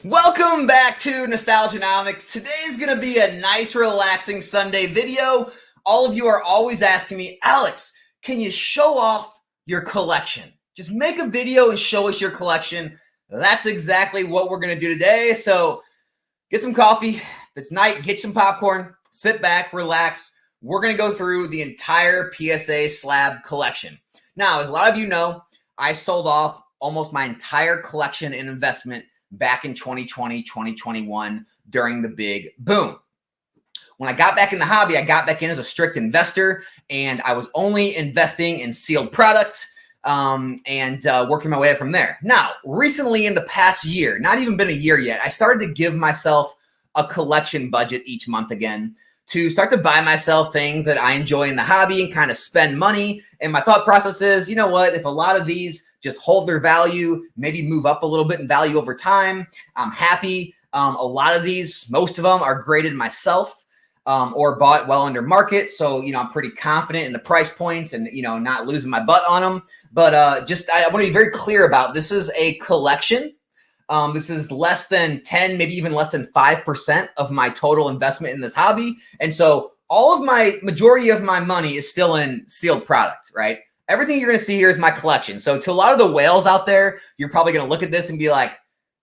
Welcome back to Nostalgianomics. Today's going to be a nice, relaxing Sunday video. All of you are always asking me, Alex, can you show off your collection? Just make a video and show us your collection. That's exactly what we're going to do today. So get some coffee. If it's night, get some popcorn, sit back, relax. We're going to go through the entire PSA slab collection. Now, as a lot of you know, I sold off almost my entire collection and investment back in 2020, 2021 during the big boom. When I got back in the hobby, I got back in as a strict investor, and I was only investing in sealed products and working my way up from there. Now, recently in the past year, not even been a year yet, I started to give myself a collection budget each month again to start to buy myself things that I enjoy in the hobby and kind of spend money. And my thought process is, you know what, if a lot of these just hold their value, maybe move up a little bit in value over time, I'm happy. A lot of these, most of them are graded myself or bought well under market. So, I'm pretty confident in the price points and, not losing my butt on them. But I want to be very clear about this is a collection. This is less than 10, maybe even less than 5% of my total investment in this hobby. And so majority of my money is still in sealed product, right? Everything you're going to see here is my collection. So to a lot of the whales out there, you're probably going to look at this and be like,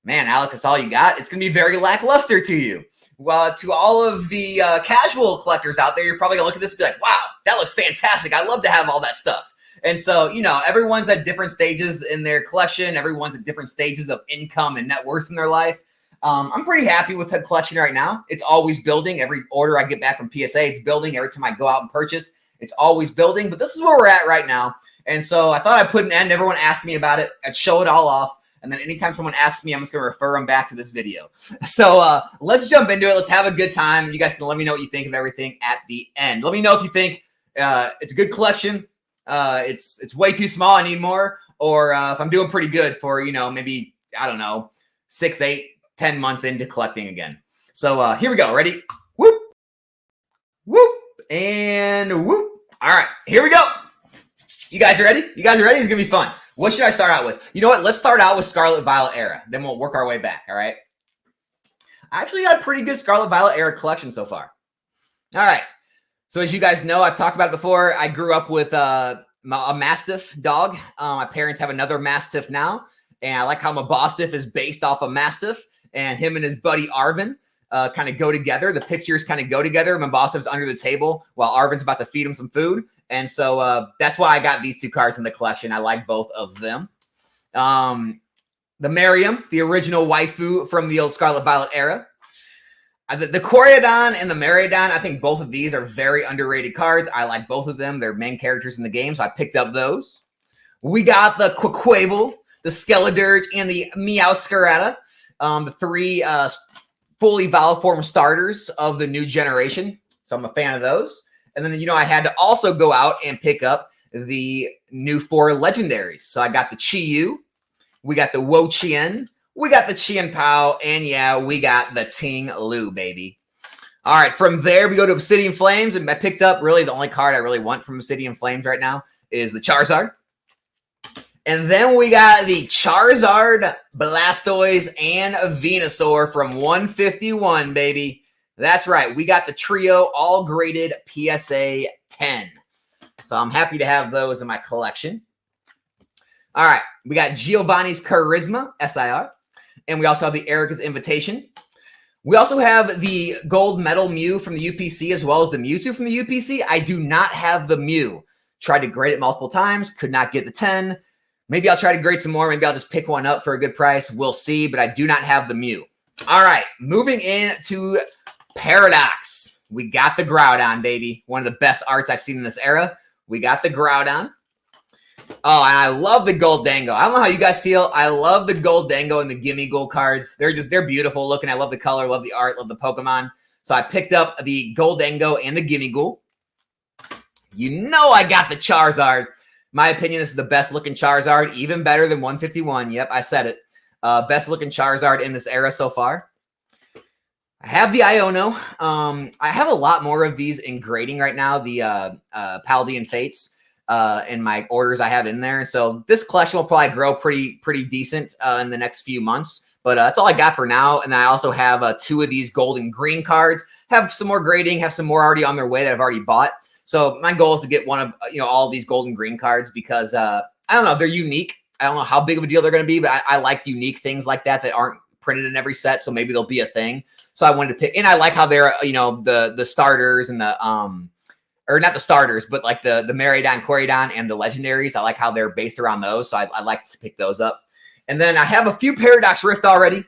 man, Alex, that's all you got? It's going to be very lackluster to you. Well, to all of the casual collectors out there, you're probably going to look at this and be like, wow, that looks fantastic. I love to have all that stuff. And so, everyone's at different stages in their collection. Everyone's at different stages of income and net worth in their life. I'm pretty happy with the collection right now. It's always building. Every order I get back from PSA, it's building. Every time I go out and purchase, it's always building. But this is where we're at right now. And so I thought I'd put an end. Everyone asked me about it. I'd show it all off. And then anytime someone asks me, I'm just going to refer them back to this video. So let's jump into it. Let's have a good time. You guys can let me know what you think of everything at the end. Let me know if you think it's a good collection. It's way too small. I need more. Or if I'm doing pretty good for, maybe, I don't know, 6, 8, 10 months into collecting again. So here we go. Ready? Whoop, whoop, and whoop. All right, here we go. You guys ready? You guys are ready? It's going to be fun. What should I start out with? You know what? Let's start out with Scarlet Violet era. Then we'll work our way back, all right? I actually got a pretty good Scarlet Violet era collection so far. All right. So as you guys know, I've talked about it before. I grew up with a Mastiff dog. My parents have another Mastiff now. And I like how my Mastiff is based off a Mastiff. And him and his buddy Arvin kind of go together. The pictures kind of go together. My Mastiff's under the table while Arvin's about to feed him some food. And so that's why I got these two cards in the collection. I like both of them. The Miriam, the original waifu from the old Scarlet Violet era. The Coryodon and the Meriodon, I think both of these are very underrated cards. I like both of them. They're main characters in the game, so I picked up those. We got the Quaquaval, the Skeledirge, and the Meowscarada, the three fully Valiform starters of the new generation. So I'm a fan of those. And then, I had to also go out and pick up the new 4 legendaries. So I got the Chi-Yu, we got the Wo-Chien, we got the Chien-Pao, and yeah, we got the Ting-Lu, baby. All right, from there, we go to Obsidian Flames, and I picked up really the only card I really want from Obsidian Flames right now is the Charizard. And then we got the Charizard, Blastoise, and a Venusaur from 151, baby. That's right. We got the trio all graded PSA 10. So I'm happy to have those in my collection. All right. We got Giovanni's Charisma, SIR. And we also have the Erica's Invitation. We also have the Gold Medal Mew from the UPC as well as the Mewtwo from the UPC. I do not have the Mew. Tried to grade it multiple times. Could not get the 10. Maybe I'll try to grade some more. Maybe I'll just pick one up for a good price. We'll see. But I do not have the Mew. All right. Moving into Paradox. We got the Groudon, baby. One of the best arts I've seen in this era. We got the Groudon. Oh, and I love the Gold Dango. I don't know how you guys feel. I love the Gold Dango and the Gimme Gold cards. They're beautiful looking. I love the color, love the art, love the Pokemon. So I picked up the Gold Dango and the Gimme Gold. I got the Charizard. My opinion, this is the best looking Charizard, even better than 151. Yep, I said it. Best looking Charizard in this era so far. I have the Iono. I have a lot more of these in grading right now, the Paldean Fates in my orders I have in there. So this collection will probably grow pretty decent in the next few months. But that's all I got for now. And then I also have 2 of these gold and green cards. Have some more grading, have some more already on their way that I've already bought. So my goal is to get one of all these gold and green cards because I don't know, they're unique. I don't know how big of a deal they're going to be, but I like unique things like that aren't printed in every set. So maybe they'll be a thing. So I wanted to pick, and I like how they're the starters and the or not the starters, but like the Maraudon, Corridon, and the legendaries. I like how they're based around those. So I like to pick those up. And then I have a few Paradox Rift already.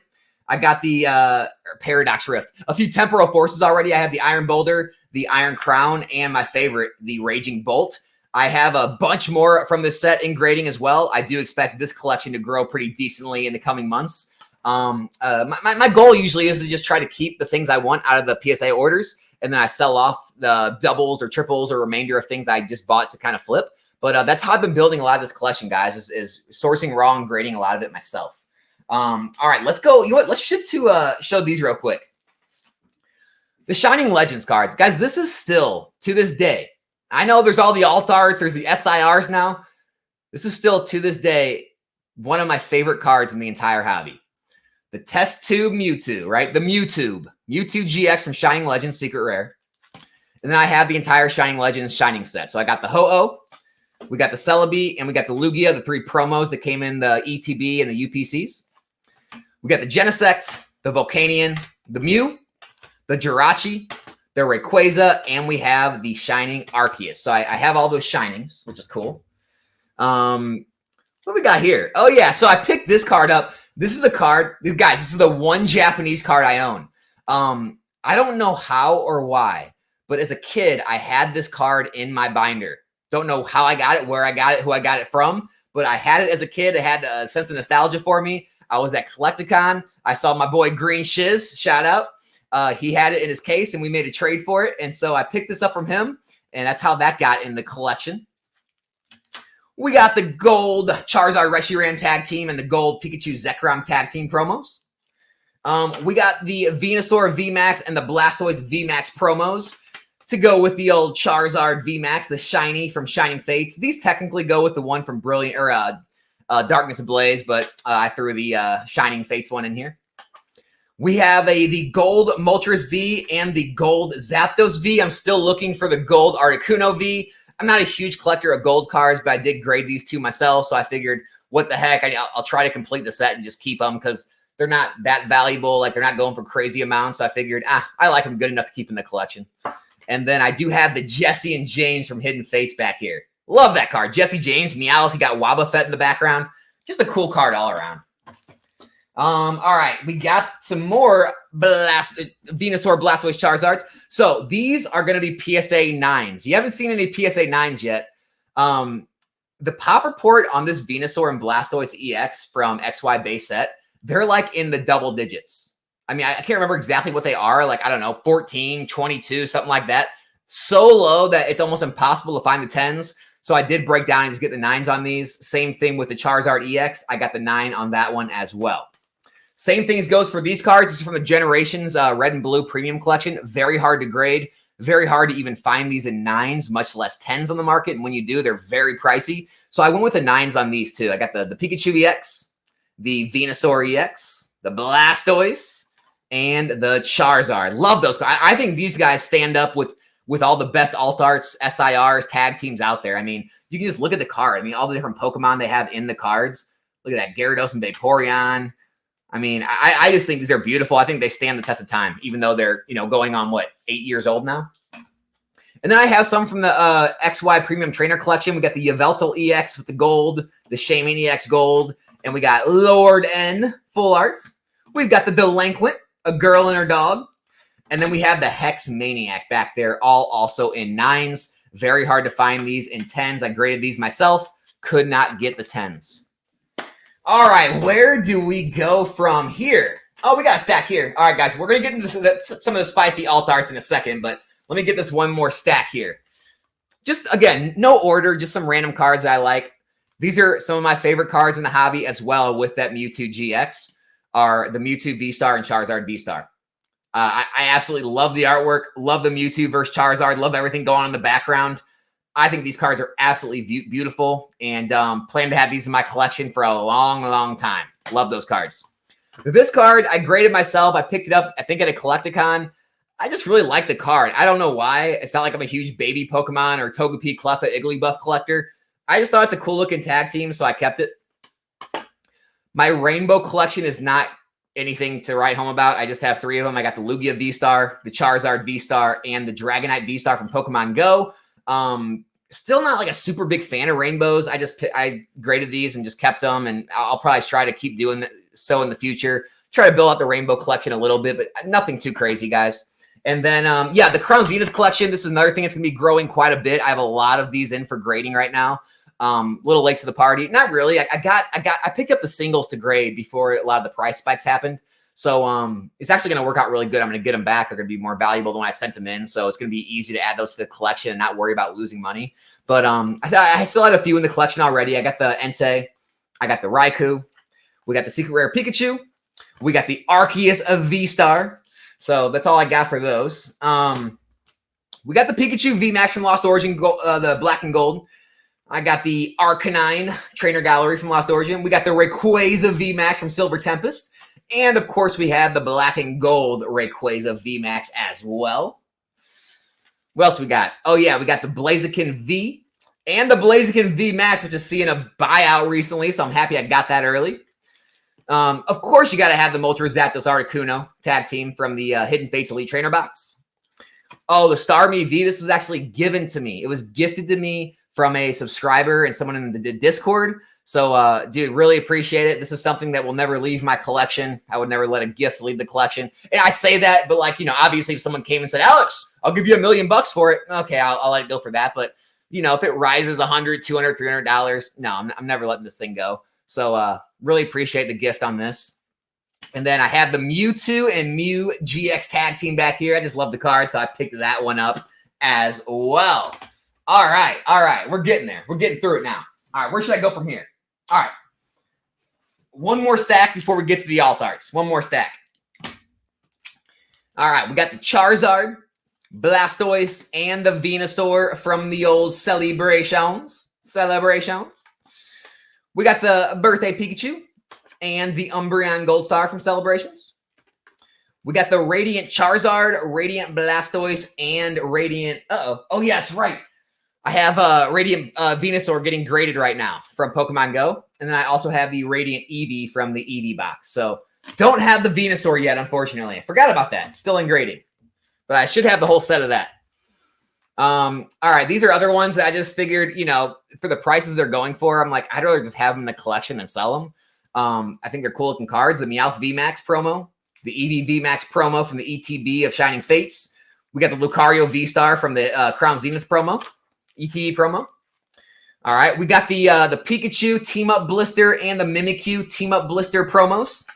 I got the Paradox Rift. A few Temporal Forces already. I have the Iron Boulder, the Iron Crown, and my favorite, the Raging Bolt. I have a bunch more from this set in grading as well. I do expect this collection to grow pretty decently in the coming months. My goal usually is to just try to keep the things I want out of the PSA orders, and then I sell off the doubles or triples or remainder of things I just bought to kind of flip. But that's how I've been building a lot of this collection, guys, is sourcing raw and grading a lot of it myself. All right, let's go. You know what? Let's shift to show these real quick. The Shining Legends cards. Guys, this is still, to this day, I know there's all the alt arts, there's the SIRs now. This is still, to this day, one of my favorite cards in the entire hobby. The Test Tube Mewtwo, right? The Mewtube. Mewtwo GX from Shining Legends Secret Rare. And then I have the entire Shining Legends Shining set. So I got the Ho-Oh, we got the Celebi, and we got the Lugia, the 3 promos that came in the ETB and the UPCs. We got the Genesect, the Volcanion, the Mew, the Jirachi, the Rayquaza, and we have the Shining Arceus. So I have all those Shinings, which is cool. What do we got here? Oh, yeah. So I picked this card up. This is a card. Guys, this is the one Japanese card I own. I don't know how or why, but as a kid, I had this card in my binder. Don't know how I got it, where I got it, who I got it from, but I had it as a kid. It had a sense of nostalgia for me. I was at Collecticon. I saw my boy Green Shiz, shout out. He had it in his case, and we made a trade for it. And so I picked this up from him, and that's how that got in the collection. We got the gold Charizard Reshiram tag team and the gold Pikachu Zekrom tag team promos. We got the Venusaur VMAX and the Blastoise VMAX promos to go with the old Charizard VMAX, the shiny from Shining Fates. These technically go with the one from Brilliant or Darkness Ablaze, but I threw the Shining Fates one in here. We have the gold Moltres V and the gold Zapdos V. I'm still looking for the gold Articuno V. I'm not a huge collector of gold cards, but I did grade these 2 myself, so I figured, what the heck, I'll try to complete the set and just keep them because they're not that valuable. Like, they're not going for crazy amounts, so I figured, I like them good enough to keep in the collection. And then I do have the Jesse and James from Hidden Fates back here. Love that card. Jesse James, Meowth, he got Wobbuffet in the background. Just a cool card all around. All right, we got some more Venusaur, Blastoise, Charizards. So these are going to be PSA 9s. You haven't seen any PSA 9s yet. The pop report on this Venusaur and Blastoise EX from XY base set, they're like in the double digits. I mean, I can't remember exactly what they are. Like, I don't know, 14, 22, something like that. So low that it's almost impossible to find the 10s. So I did break down and just get the 9s on these. Same thing with the Charizard EX. I got the 9 on that one as well. Same thing goes for these cards. This is from the Generations Red and Blue Premium Collection. Very hard to grade. Very hard to even find these in 9s, much less 10s on the market. And when you do, they're very pricey. So I went with the 9s on these too. I got the Pikachu EX, the Venusaur EX, the Blastoise, and the Charizard. Love those. I think these guys stand up with all the best alt arts, SIRs, tag teams out there. I mean, you can just look at the card. I mean, all the different Pokemon they have in the cards. Look at that Gyarados and Vaporeon. I mean, I just think these are beautiful. I think they stand the test of time, even though they're, going on, 8 years old now. And then I have some from the XY Premium Trainer Collection. We got the Yveltal EX with the gold, the Shaymin EX gold, and we got Lord N full arts. We've got the Delinquent, a girl and her dog. And then we have the Hex Maniac back there, all also in 9s. Very hard to find these in 10s. I graded these myself. Could not get the 10s. All right, where do we go from here? Oh, we got a stack here. All right, guys, we're going to get into some of the spicy alt arts in a second, but let me get this one more stack here. Just, again, no order, just some random cards that I like. These are some of my favorite cards in the hobby as well with that Mewtwo GX, are the Mewtwo V-Star and Charizard V-Star. I absolutely love the artwork, love the Mewtwo versus Charizard, love everything going on in the background. I think these cards are absolutely beautiful and plan to have these in my collection for a long, long time. Love those cards. This card, I graded myself. I picked it up, I think, at a Collecticon. I just really like the card. I don't know why. It's not like I'm a huge baby Pokemon or Togepi, Cleffa, Igglybuff collector. I just thought it's a cool looking tag team, so I kept it. My Rainbow collection is not anything to write home about. I just have 3 of them. I got the Lugia V-Star, the Charizard V-Star, and the Dragonite V-Star from Pokemon Go. Still not like a super big fan of rainbows. I graded these and just kept them, and I'll probably try to keep doing so in the future. Try to build out the rainbow collection a little bit, but nothing too crazy, guys. And then, yeah, the Crown Zenith collection. This is another thing that's going to be growing quite a bit. I have a lot of these in for grading right now. Little late to the party. Not really. I picked up the singles to grade before a lot of the price spikes happened. So it's actually going to work out really good. I'm going to get them back. They're going to be more valuable than when I sent them in. So it's going to be easy to add those to the collection and not worry about losing money. But I still had a few in the collection already. I got the Entei. I got the Raikou. We got the Secret Rare Pikachu. We got the Arceus of V-Star. So that's all I got for those. We got the Pikachu VMAX from Lost Origin, the Black and Gold. I got the Arcanine Trainer Gallery from Lost Origin. We got the Rayquaza VMAX from Silver Tempest. And, of course, we have the Black and Gold Rayquaza VMAX as well. What else we got? Oh, yeah, we got the Blaziken V and the Blaziken VMAX, which is seeing a buyout recently, so I'm happy I got that early. Of course, you got to have the Moltres Zapdos Articuno tag team from the Hidden Fates Elite Trainer box. Oh, the Starmie V, this was actually given to me. It was gifted to me from a subscriber and someone in the Discord. So, dude, really appreciate it. This is something that will never leave my collection. I would never let a gift leave the collection. And I say that, but like, you know, obviously if someone came and said, Alex, I'll give you $1 million for it. Okay, I'll let it go for that. But, you know, if it rises $100, $200, $300, no, I'm never letting this thing go. So, really appreciate the gift on this. And then I have the Mewtwo and Mew GX tag team back here. I just love the card, so I picked that one up as well. All right. We're getting there. We're getting through it now. All right, where should I go from here? All right. One more stack before we get to the alt arts. One more stack. All right, we got the Charizard, Blastoise, and the Venusaur from the old Celebrations. We got the Birthday Pikachu and the Umbreon Gold Star from Celebrations. We got the Radiant Charizard, Radiant Blastoise, and Radiant... Oh, yeah, that's right. I have Radiant Venusaur getting graded right now from Pokemon Go. And then I also have the Radiant Eevee from the Eevee box. So don't have the Venusaur yet, unfortunately. I forgot about that. It's still in grading. But I should have the whole set of that. All right, these are other ones that I just figured, you know, for the prices they're going for, I'm like, I'd rather just have them in the collection than sell them. I think they're cool looking cards. The Meowth VMAX promo, the Eevee VMAX promo from the ETB of Shining Fates. We got the Lucario V-Star from the Crown Zenith promo. ETE promo. All right, we got the Pikachu Team Up Blister and the Mimikyu Team Up Blister promos.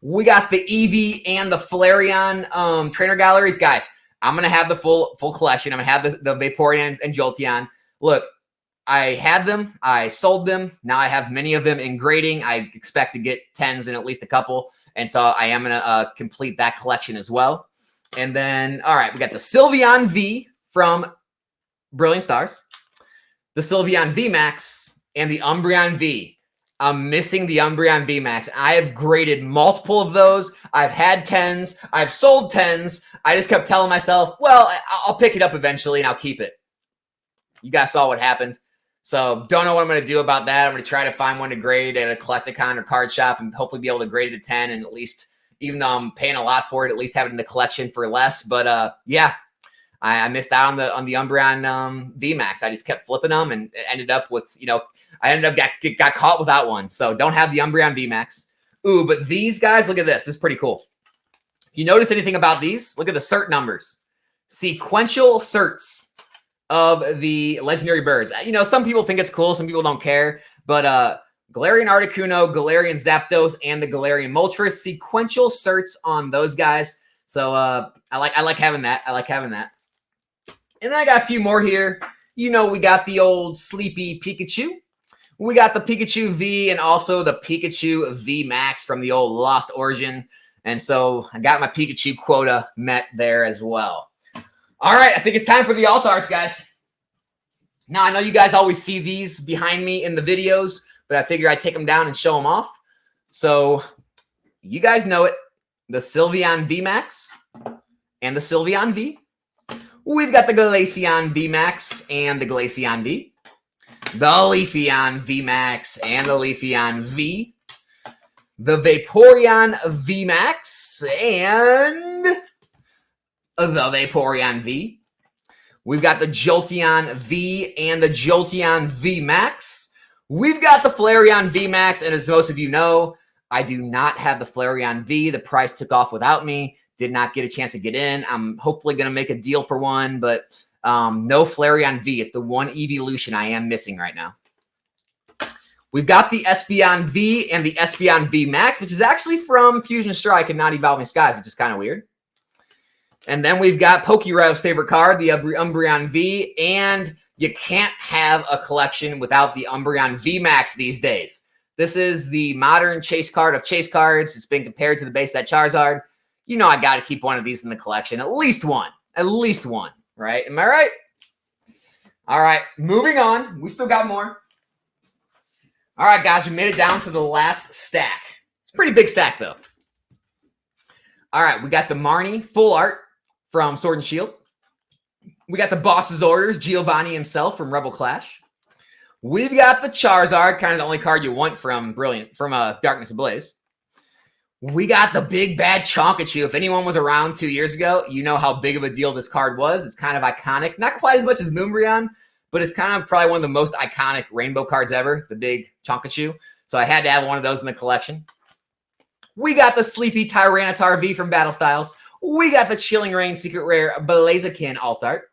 We got the Eevee and the Flareon trainer galleries. Guys, I'm going to have the full collection. I'm going to have the Vaporeon and Jolteon. Look, I had them. I sold them. Now I have many of them in grading. I expect to get 10s in at least a couple. And so I am going to complete that collection as well. And then, all right, we got the Sylveon V from Brilliant Stars, the Sylveon VMAX, and the Umbreon V. I'm missing the Umbreon VMAX. I have graded multiple of those. I've had 10s. I've sold 10s. I just kept telling myself, well, I'll pick it up eventually and I'll keep it. You guys saw what happened. So don't know what I'm going to do about that. I'm going to try to find one to grade at a Collecticon or card shop and hopefully be able to grade it a 10 and at least, even though I'm paying a lot for it, at least have it in the collection for less. But yeah. I missed out on the Umbreon VMAX. I just kept flipping them and ended up with, you know, I ended up got caught without one. So don't have the Umbreon VMAX. Ooh, but these guys, look at this. This is pretty cool. You notice anything about these? Look at the cert numbers. Sequential certs of the legendary birds. You know, some people think it's cool. Some people don't care. But Galarian Articuno, Galarian Zapdos, and the Galarian Moltres. Sequential certs on those guys. So I like having that. I like having that. And then I got a few more here. You know, we got the old Sleepy Pikachu. We got the Pikachu V and also the Pikachu V Max from the old Lost Origin. And so I got my Pikachu quota met there as well. All right, I think it's time for the alt arts, guys. Now, I know you guys always see these behind me in the videos, but I figure I'd take them down and show them off. So You guys know it. The Sylveon VMAX and the Sylveon V. We've got the Glaceon VMAX and the Glaceon V. The Leafeon VMAX and the Leafeon V. The Vaporeon VMAX and the Vaporeon V. We've got the Jolteon V and the Jolteon VMAX. We've got the Flareon VMAX, and as most of you know, I do not have the Flareon V. The price took off without me. Did not get a chance to get in. I'm hopefully going to make a deal for one, but no Flareon V. It's the one evolution I am missing right now. We've got the Espeon V and the Espeon VMAX, which is actually from Fusion Strike and not Evolving Skies, which is kind of weird. And then we've got PokeRev's favorite card, the Umbreon V, and you can't have a collection without the Umbreon VMAX these days. This is the modern chase card of chase cards. It's been compared to the base set Charizard. You know I got to keep one of these in the collection. At least one, right? Am I right? All right, moving on. We still got more. All right, guys, we made it down to the last stack. It's a pretty big stack, though. All right, we got the Marnie full art from Sword and Shield. We got the Boss's Orders, Giovanni himself from Rebel Clash. We've got the Charizard, kind of the only card you want from Darkness Ablaze. We got the big bad Chonkachu. If anyone was around 2 years ago, you know how big of a deal this card was. It's kind of iconic. Not quite as much as Moonbreon, but it's kind of probably one of the most iconic rainbow cards ever, the big Chonkachu. So I had to have one of those in the collection. We got the Sleepy Tyranitar V from Battle Styles. We got the Chilling Reign Secret Rare Blaziken Alt Art.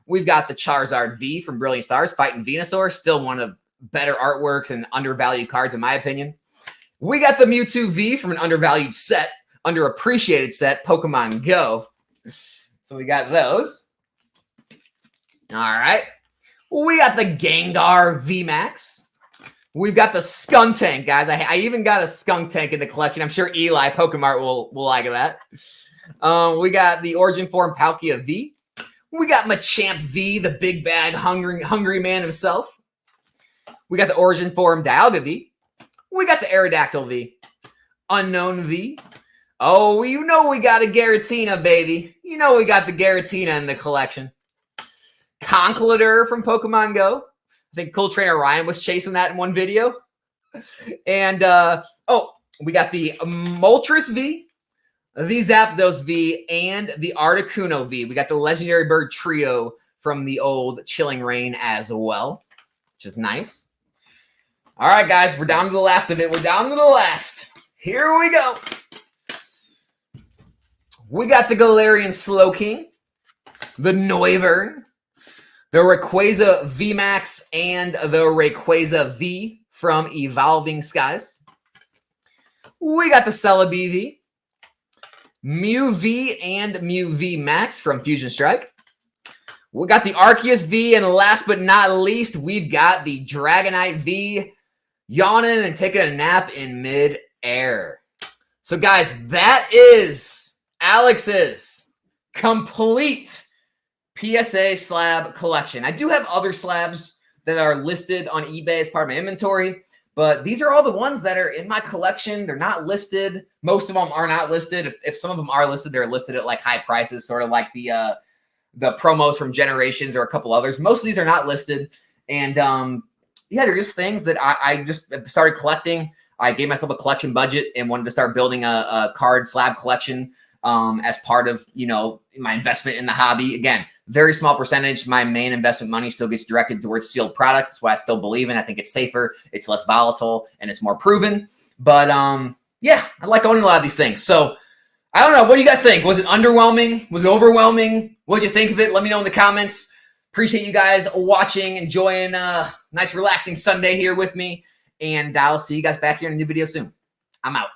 We've got the Charizard V from Brilliant Stars fighting Venusaur. Still one of the better artworks and undervalued cards in my opinion. We got the Mewtwo V from an undervalued set, underappreciated set, Pokemon Go. So we got those. All right. We got the Gengar VMAX. We've got the Skuntank, guys. I even got a Skuntank in the collection. I'm sure Eli Pokemart will like that. We got the Origin Form Palkia V. We got Machamp V, the big bad hungry man himself. We got the Origin Form Dialga V. We got the Aerodactyl V. Unknown V. Oh, you know we got a Giratina, baby. You know we got the Giratina in the collection. Conkeldurr from Pokemon Go. I think Cool Trainer Ryan was chasing that in one video. And, we got the Moltres V, the Zapdos V, and the Articuno V. We got the Legendary Bird Trio from the old Chilling Reign as well, which is nice. All right, guys, we're down to the last of it. We're down to the last. Here we go. We got the Galarian Slowking, the Noivern, the Rayquaza VMAX, and the Rayquaza V from Evolving Skies. We got the Celebi V, Mew V, and Mew V Max from Fusion Strike. We got the Arceus V, and last but not least, we've got the Dragonite V, yawning and taking a nap in mid-air. So, guys, that is Alex's complete PSA slab collection. I do have other slabs that are listed on eBay as part of my inventory, but these are all the ones that are in my collection. They're not listed. Most of them are not listed. If some of them are listed, they're listed at like high prices, sort of like the promos from Generations or a couple others. Most of these are not listed. And yeah, they're just things that I just started collecting. I gave myself a collection budget and wanted to start building a card slab collection as part of, my investment in the hobby. Again, very small percentage. My main investment money still gets directed towards sealed product. That's what I still believe in. I think it's safer, it's less volatile, and it's more proven. But yeah, I like owning a lot of these things. So I don't know. What do you guys think? Was it underwhelming? Was it overwhelming? What did you think of it? Let me know in the comments. Appreciate you guys watching, enjoying a nice relaxing Sunday here with me. And I'll see you guys back here in a new video soon. I'm out.